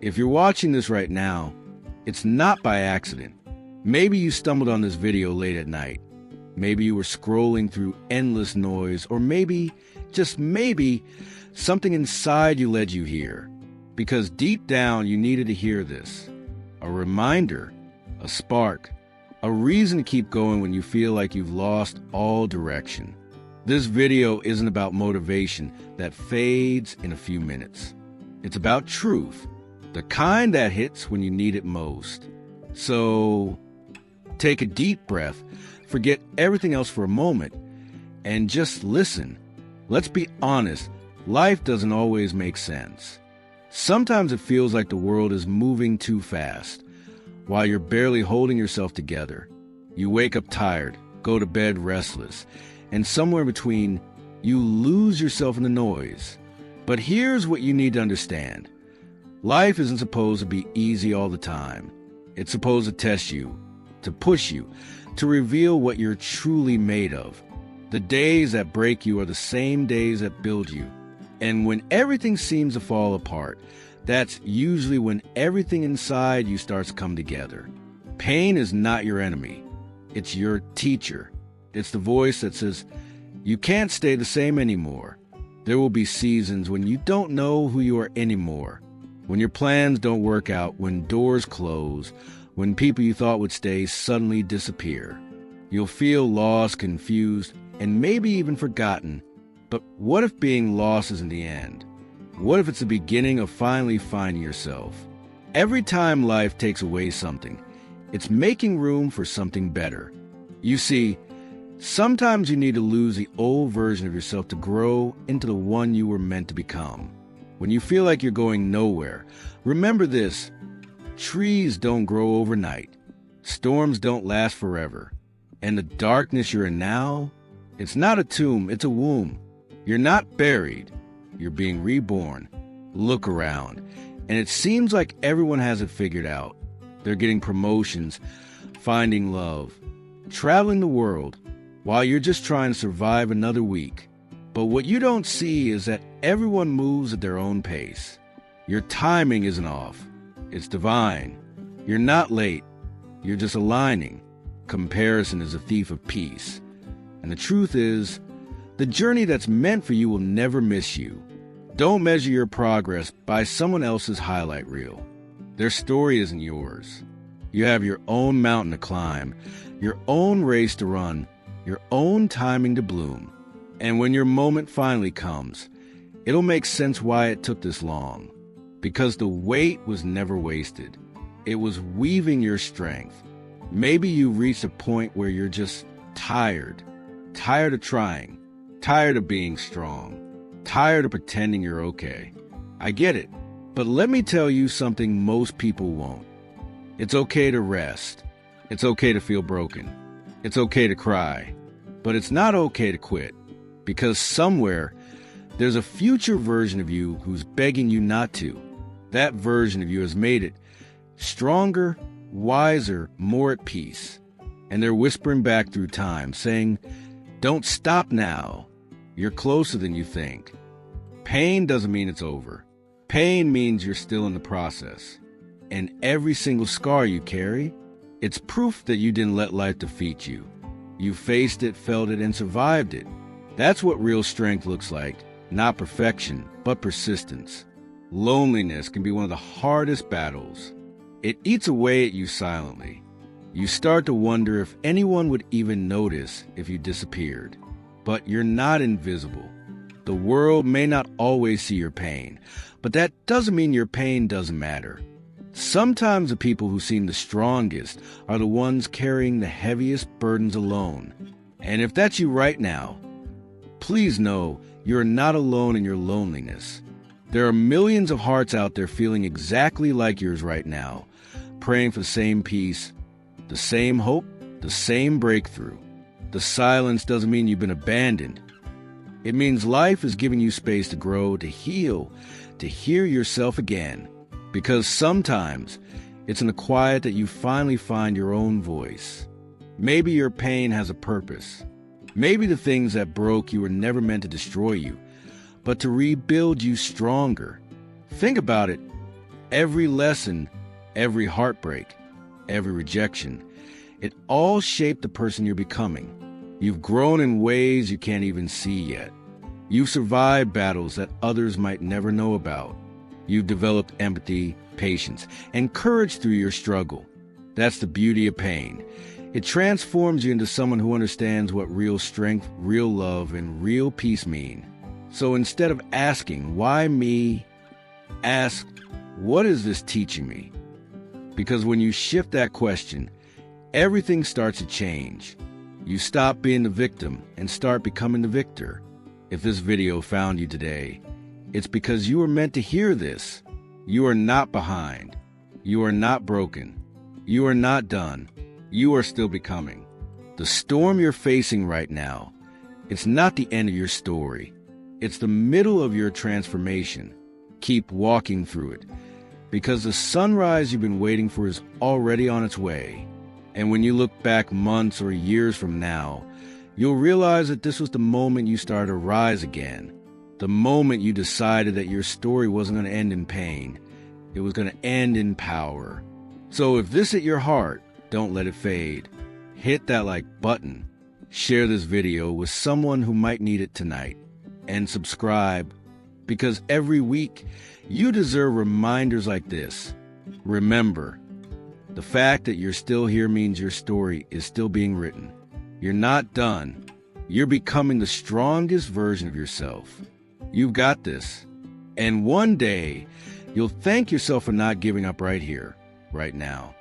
If you're watching this right now, it's not by accident. Maybe you stumbled on this video late at night. Maybe you were scrolling through endless noise, or maybe, just maybe, something inside you led you here. Because deep down you needed to hear this. A reminder, a spark, a reason to keep going when you feel like you've lost all direction. This video isn't about motivation that fades in a few minutes. It's about truth, the kind that hits when you need it most. So, take a deep breath, forget everything else for a moment, and just listen. Let's be honest, life doesn't always make sense. Sometimes it feels like the world is moving too fast, while you're barely holding yourself together. You wake up tired, go to bed restless, and somewhere between, you lose yourself in the noise. But here's what you need to understand. Life isn't supposed to be easy all the time. It's supposed to test you, to push you, to reveal what you're truly made of. The days that break you are the same days that build you. And when everything seems to fall apart, that's usually when everything inside you starts to come together. Pain is not your enemy. It's your teacher. It's the voice that says, you can't stay the same anymore. There will be seasons when you don't know who you are anymore. When your plans don't work out, when doors close, when people you thought would stay suddenly disappear. You'll feel lost, confused, and maybe even forgotten. But what if being lost isn't the end? What if it's the beginning of finally finding yourself? Every time life takes away something, it's making room for something better. You see, sometimes you need to lose the old version of yourself to grow into the one you were meant to become. When you feel like you're going nowhere, remember this: trees don't grow overnight. Storms don't last forever. And the darkness you're in now, it's not a tomb, it's a womb. You're not buried. You're being reborn. Look around, and it seems like everyone has it figured out. They're getting promotions, finding love, traveling the world, while you're just trying to survive another week. But what you don't see is that everyone moves at their own pace. Your timing isn't off. It's divine. You're not late. You're just aligning. Comparison is a thief of peace. And the truth is, the journey that's meant for you will never miss you. Don't measure your progress by someone else's highlight reel. Their story isn't yours. You have your own mountain to climb, your own race to run, your own timing to bloom. And when your moment finally comes, it'll make sense why it took this long. Because the wait was never wasted. It was weaving your strength. Maybe you reached a point where you're just tired. Tired of trying. Tired of being strong. Tired of pretending you're okay. I get it. But let me tell you something most people won't. It's okay to rest. It's okay to feel broken. It's okay to cry. But it's not okay to quit. Because somewhere, there's a future version of you who's begging you not to. That version of you has made it stronger, wiser, more at peace. And they're whispering back through time, saying, don't stop now. You're closer than you think. Pain doesn't mean it's over. Pain means you're still in the process. And every single scar you carry, it's proof that you didn't let life defeat you. You faced it, felt it, and survived it. That's what real strength looks like. Not perfection, but persistence. Loneliness can be one of the hardest battles. It eats away at you silently. You start to wonder if anyone would even notice if you disappeared. But you're not invisible. The world may not always see your pain, but that doesn't mean your pain doesn't matter. Sometimes the people who seem the strongest are the ones carrying the heaviest burdens alone. And if that's you right now, please know you're not alone in your loneliness. There are millions of hearts out there feeling exactly like yours right now, praying for the same peace, the same hope, the same breakthrough. The silence doesn't mean you've been abandoned. It means life is giving you space to grow, to heal, to hear yourself again. Because sometimes it's in the quiet that you finally find your own voice. Maybe your pain has a purpose. Maybe the things that broke you were never meant to destroy you, but to rebuild you stronger. Think about it. Every lesson, every heartbreak, every rejection, it all shaped the person you're becoming. You've grown in ways you can't even see yet. You've survived battles that others might never know about. You've developed empathy, patience, and courage through your struggle. That's the beauty of pain. It transforms you into someone who understands what real strength, real love, and real peace mean. So instead of asking, why me? Ask, what is this teaching me? Because when you shift that question, everything starts to change. You stop being the victim and start becoming the victor. If this video found you today, it's because you were meant to hear this. You are not behind. You are not broken. You are not done. You are still becoming. The storm you're facing right now, it's not the end of your story. It's the middle of your transformation. Keep walking through it, because the sunrise you've been waiting for is already on its way. And when you look back months or years from now, you'll realize that this was the moment you started to rise again. The moment you decided that your story wasn't going to end in pain. It was going to end in power. So if this hit your heart, don't let it fade. Hit that like button. Share this video with someone who might need it tonight. And subscribe, because every week you deserve reminders like this. Remember, the fact that you're still here means your story is still being written. You're not done. You're becoming the strongest version of yourself. You've got this. And one day, you'll thank yourself for not giving up right here, right now.